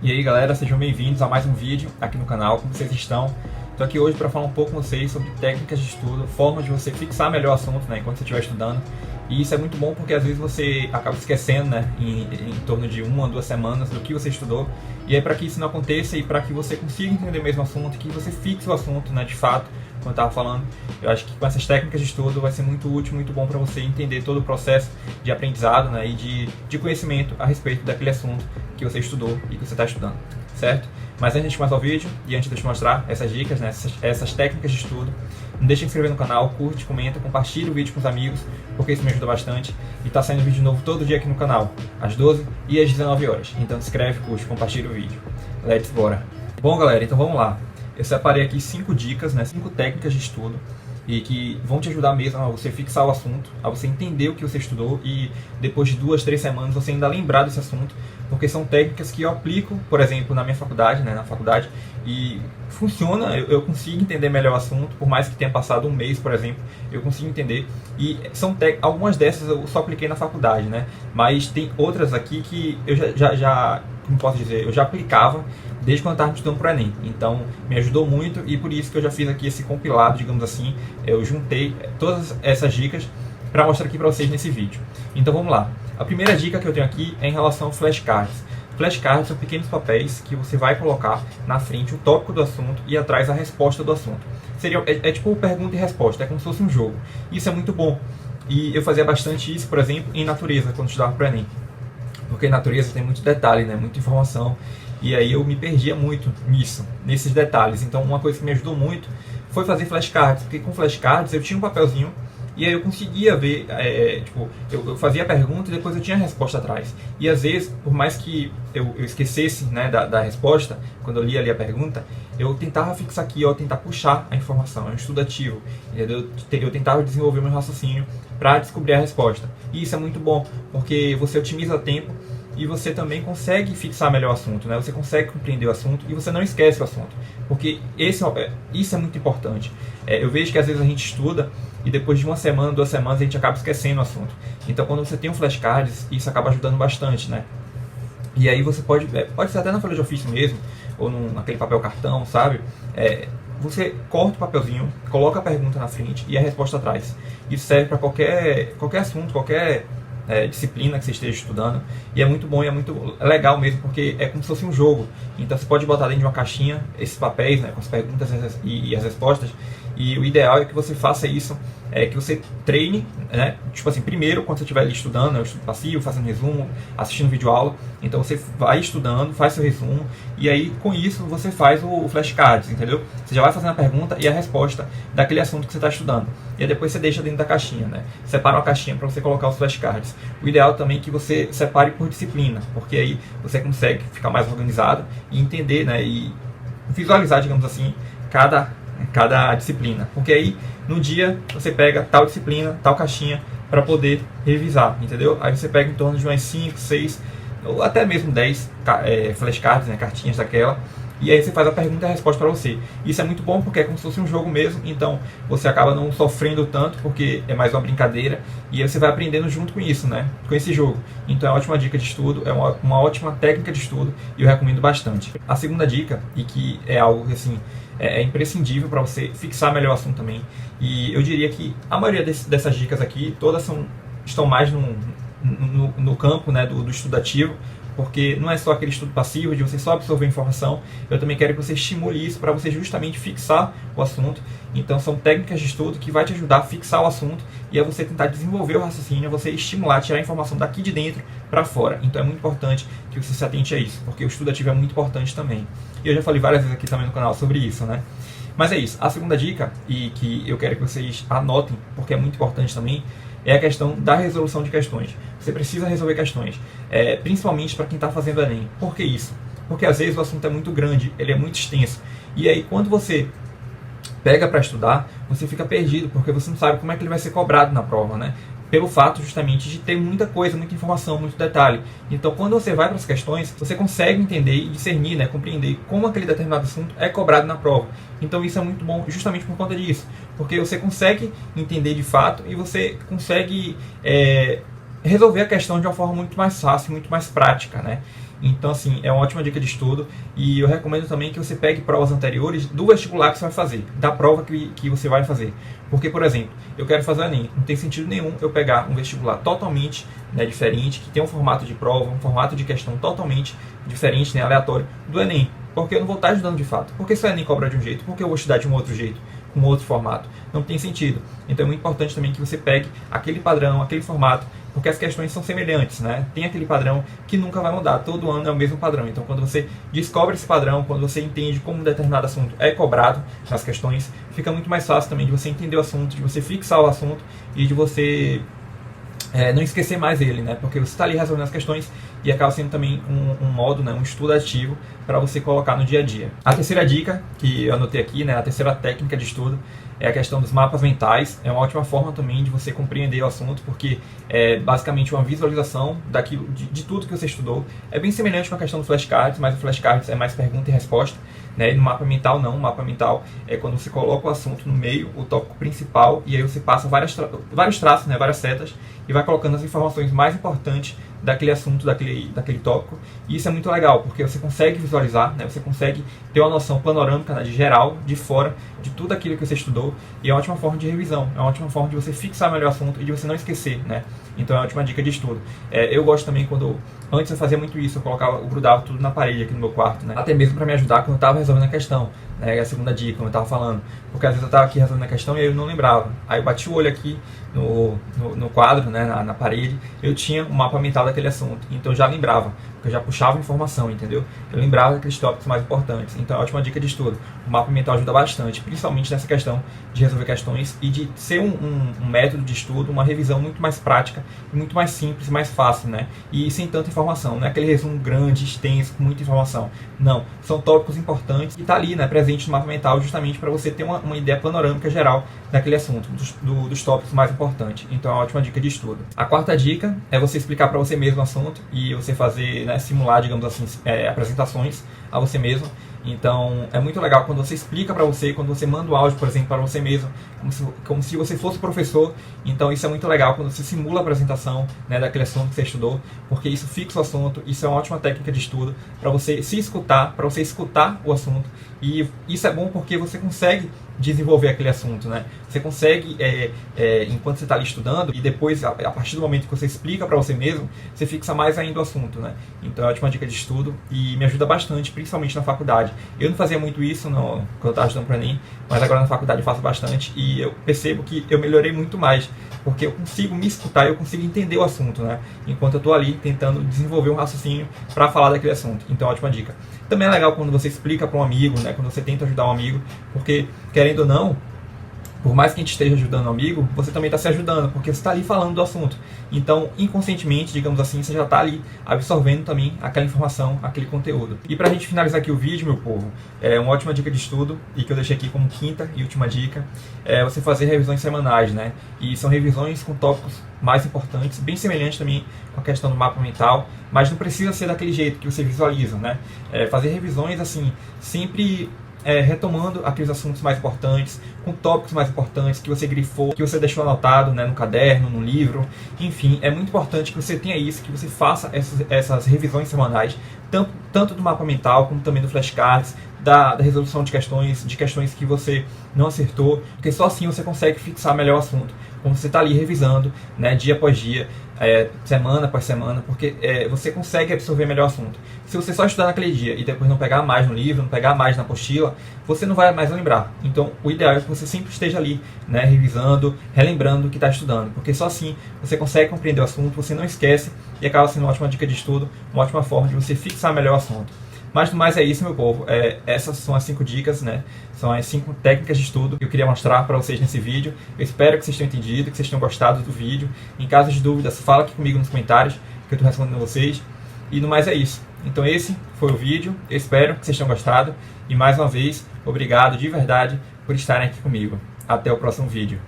E aí galera, sejam bem-vindos a mais um vídeo aqui no canal, como vocês estão? Estou aqui hoje para falar um pouco com vocês sobre técnicas de estudo, formas de você fixar melhor o assunto, né, enquanto você estiver estudando. E isso é muito bom porque às vezes você acaba esquecendo, né, em torno de 1 a 2 semanas do que você estudou. E aí para que isso não aconteça e para que você consiga entender o mesmo assunto, que você fixe o assunto, né, de fato, como eu estava falando, eu acho que com essas técnicas de estudo vai ser muito útil, muito bom para você entender todo o processo de aprendizado, né, e de conhecimento a respeito daquele assunto que você estudou e que você está estudando, certo? Mas antes de começar o vídeo e antes de eu te mostrar essas dicas, né, essas técnicas de estudo, não deixe de se inscrever no canal, curte, comenta, compartilha o vídeo com os amigos, porque isso me ajuda bastante. E está saindo vídeo novo todo dia aqui no canal, às 12 e às 19 horas. Então se inscreve, curte, compartilha o vídeo. Let's bora! Bom galera, então vamos lá. Eu separei aqui 5 dicas, né, 5 técnicas de estudo e que vão te ajudar mesmo a você fixar o assunto, a você entender o que você estudou e depois de 2, 3 semanas você ainda lembrar desse assunto, porque são técnicas que eu aplico, por exemplo, na minha faculdade, né, na faculdade, e funciona, eu consigo entender melhor o assunto, por mais que tenha passado um mês, por exemplo, eu consigo entender, e são algumas dessas eu só apliquei na faculdade, né, mas tem outras aqui que eu como posso dizer, eu já aplicava desde quando eu estava estudando para o Enem, então me ajudou muito e por isso que eu já fiz aqui esse compilado, digamos assim, eu juntei todas essas dicas para mostrar aqui para vocês nesse vídeo. Então vamos lá. A primeira dica que eu tenho aqui é em relação a flashcards. Flashcards são pequenos papéis que você vai colocar na frente o tópico do assunto e atrás a resposta do assunto. É tipo pergunta e resposta, é como se fosse um jogo. Isso é muito bom. E eu fazia bastante isso, por exemplo, em natureza, quando estudava para o Enem. Porque em natureza tem muito detalhe, né? Muita informação. E aí eu me perdia muito nisso, nesses detalhes. Então uma coisa que me ajudou muito foi fazer flashcards, porque com flashcards eu tinha um papelzinho e aí eu conseguia ver, eu fazia a pergunta e depois eu tinha a resposta atrás. E às vezes, por mais que eu esquecesse, né, da resposta, quando eu lia ali a pergunta, eu tentava fixar aqui, tentar puxar a informação, é um estudo ativo, entendeu? Eu tentava desenvolver meu raciocínio para descobrir a resposta. E isso é muito bom, porque você otimiza tempo e você também consegue fixar melhor o assunto, né? Você consegue compreender o assunto e você não esquece o assunto, porque isso é muito importante. Eu vejo que às vezes a gente estuda e depois de 1 semana, 2 semanas a gente acaba esquecendo o assunto. Então quando você tem um flashcards, isso acaba ajudando bastante, né? E aí você pode ser até na folha de ofício mesmo, ou naquele papel cartão, sabe? Você corta o papelzinho, coloca a pergunta na frente e a resposta atrás. Isso serve para qualquer assunto, qualquer disciplina que você esteja estudando, e é muito bom e é muito legal mesmo, porque é como se fosse um jogo. Então você pode botar dentro de uma caixinha esses papéis, né, com as perguntas e as respostas, e o ideal é que você faça isso, que você treine, né, tipo assim, primeiro quando você estiver ali estudando, o estudo passivo, fazendo resumo, assistindo vídeo-aula, então você vai estudando, faz seu resumo, e aí com isso você faz o flashcards, entendeu? Você já vai fazendo a pergunta e a resposta daquele assunto que você está estudando, e aí depois você deixa dentro da caixinha, né? Separa uma caixinha para você colocar os flashcards. O ideal também é que você separe por disciplina, porque aí você consegue ficar mais organizado e entender, né, e visualizar, digamos assim, cada disciplina, porque aí no dia você pega tal disciplina, tal caixinha para poder revisar, entendeu? Aí você pega em torno de umas 5, 6 ou até mesmo 10 flashcards, né, cartinhas daquela, e aí você faz a pergunta e a resposta para você. Isso é muito bom porque é como se fosse um jogo mesmo, então você acaba não sofrendo tanto porque é mais uma brincadeira e aí você vai aprendendo junto com isso, né? Com esse jogo. Então é uma ótima dica de estudo, é uma ótima técnica de estudo e eu recomendo bastante. A segunda dica, e que é algo assim, é imprescindível para você fixar melhor o assunto também, e eu diria que a maioria dessas dicas aqui, todas estão mais no campo, né, do estudo ativo, porque não é só aquele estudo passivo de você só absorver informação, eu também quero que você estimule isso para você justamente fixar o assunto. Então são técnicas de estudo que vai te ajudar a fixar o assunto e a você tentar desenvolver o raciocínio, a você estimular, tirar a informação daqui de dentro para fora. Então é muito importante que você se atente a isso, porque o estudo ativo é muito importante também. E eu já falei várias vezes aqui também no canal sobre isso, né? Mas é isso. A segunda dica, e que eu quero que vocês anotem, porque é muito importante também, é a questão da resolução de questões. Você precisa resolver questões, principalmente para quem está fazendo Enem. Por que isso? Porque às vezes o assunto é muito grande, ele é muito extenso. E aí quando você pega para estudar, você fica perdido, porque você não sabe como é que ele vai ser cobrado na prova, né? Pelo fato justamente de ter muita coisa, muita informação, muito detalhe. Então quando você vai para as questões, você consegue entender e discernir, né, compreender como aquele determinado assunto é cobrado na prova. Então isso é muito bom justamente por conta disso, porque você consegue entender de fato e você consegue resolver a questão de uma forma muito mais fácil, muito mais prática, né? Então, assim, é uma ótima dica de estudo. E eu recomendo também que você pegue provas anteriores do vestibular que você vai fazer, da prova que você vai fazer. Porque, por exemplo, eu quero fazer o Enem. Não tem sentido nenhum eu pegar um vestibular totalmente, né, diferente, que tem um formato de prova, um formato de questão totalmente diferente, né, aleatório, do Enem. Porque eu não vou estar estudando de fato. Porque se o Enem cobra de um jeito, porque eu vou estudar de um outro jeito, com outro formato? Não tem sentido. Então é muito importante também que você pegue aquele padrão, aquele formato, porque as questões são semelhantes, né? Tem aquele padrão que nunca vai mudar, todo ano é o mesmo padrão. Então quando você descobre esse padrão, quando você entende como um determinado assunto é cobrado nas questões, fica muito mais fácil também de você entender o assunto, de você fixar o assunto e de você não esquecer mais ele, né? Porque você está ali resolvendo as questões e acaba sendo também um modo, né, um estudo ativo para você colocar no dia a dia. A terceira dica que eu anotei aqui, né, a terceira técnica de estudo, é a questão dos mapas mentais. É uma ótima forma também de você compreender o assunto, porque é basicamente uma visualização daquilo, de tudo que você estudou. É bem semelhante com a questão do flashcards, mas o flashcards é mais pergunta e resposta, né? E no mapa mental não. O mapa mental é quando você coloca o assunto no meio, o tópico principal, e aí você passa vários traços, né, várias setas, e vai colocando as informações mais importantes daquele assunto, daquele tópico. E isso é muito legal, porque você consegue visualizar, né? Você consegue ter uma noção panorâmica, né, de geral, de fora, de tudo aquilo que você estudou, e é uma ótima forma de revisão, é uma ótima forma de você fixar melhor o assunto e de você não esquecer, né? Então é uma ótima dica de estudo. Eu gosto também, antes eu fazia muito isso, eu grudava tudo na parede aqui no meu quarto, né? Até mesmo para me ajudar quando eu estava resolvendo a questão, né? É a segunda dica, como eu estava falando, porque às vezes eu estava aqui resolvendo a questão e eu não lembrava. Aí eu bati o olho aqui no quadro, né, na parede, eu tinha um mapa mental daquele assunto, então eu já lembrava, porque eu já puxava informação, entendeu? Eu lembrava daqueles tópicos mais importantes. Então é uma ótima dica de estudo. O mapa mental ajuda bastante, principalmente nessa questão de resolver questões e de ser um método de estudo, uma revisão muito mais prática, muito mais simples, mais fácil, né? E sem tanta informação, não é aquele resumo grande, extenso, com muita informação. Não, são tópicos importantes e está ali, né, presente no mapa mental, justamente para você ter uma ideia panorâmica geral daquele assunto, dos tópicos mais importantes. Então é uma ótima dica de estudo. A quarta dica é você explicar para você mesmo o assunto e você fazer, né, simular, digamos assim, apresentações a você mesmo. Então é muito legal quando você explica para você, quando você manda o áudio, por exemplo, para você mesmo, como se você fosse professor. Então isso é muito legal quando você simula a apresentação, né, daquele assunto que você estudou, porque isso fixa o assunto. Isso é uma ótima técnica de estudo para você se escutar, para você escutar o assunto. E isso é bom porque você consegue desenvolver aquele assunto, né? Você consegue, enquanto você está ali estudando, e depois, a partir do momento que você explica para você mesmo, você fixa mais ainda o assunto, né? Então é uma ótima dica de estudo e me ajuda bastante, principalmente na faculdade. Eu não fazia muito isso quando eu estava estudando para o Enem, mas agora na faculdade eu faço bastante e eu percebo que eu melhorei muito mais, porque eu consigo me escutar, eu consigo entender o assunto, né? Enquanto eu estou ali tentando desenvolver um raciocínio para falar daquele assunto. Então é uma ótima dica. Também é legal quando você explica para um amigo, né? Quando você tenta ajudar um amigo, porque, querendo ou não, por mais que a gente esteja ajudando um amigo, você também está se ajudando, porque você está ali falando do assunto. Então, inconscientemente, digamos assim, você já está ali absorvendo também aquela informação, aquele conteúdo. E para a gente finalizar aqui o vídeo, meu povo, uma ótima dica de estudo, e que eu deixei aqui como quinta e última dica, é você fazer revisões semanais, né? E são revisões com tópicos mais importantes, bem semelhantes também com a questão do mapa mental, mas não precisa ser daquele jeito que você visualiza, né? Fazer revisões, assim, sempre retomando aqueles assuntos mais importantes, com tópicos mais importantes que você grifou, que você deixou anotado, né, no caderno, no livro. Enfim, é muito importante que você tenha isso, que você faça essas revisões semanais, tanto do mapa mental, como também do flashcards, da resolução de questões que você não acertou, porque só assim você consegue fixar melhor o assunto. Quando você está ali revisando, né, dia após dia, semana após semana, porque você consegue absorver melhor o assunto. Se você só estudar naquele dia e depois não pegar mais no livro, não pegar mais na apostila, você não vai mais lembrar. Então, o ideal é que você sempre esteja ali, né, revisando, relembrando o que está estudando, porque só assim você consegue compreender o assunto, você não esquece e acaba sendo uma ótima dica de estudo, uma ótima forma de você fixar melhor o assunto. Mas no mais é isso, meu povo. Essas são as 5 dicas, né? São as 5 técnicas de estudo que eu queria mostrar para vocês nesse vídeo. Eu espero que vocês tenham entendido, que vocês tenham gostado do vídeo. Em caso de dúvidas, fala aqui comigo nos comentários, que eu estou respondendo a vocês. E no mais é isso. Então esse foi o vídeo. Eu espero que vocês tenham gostado. E mais uma vez, obrigado de verdade por estarem aqui comigo. Até o próximo vídeo.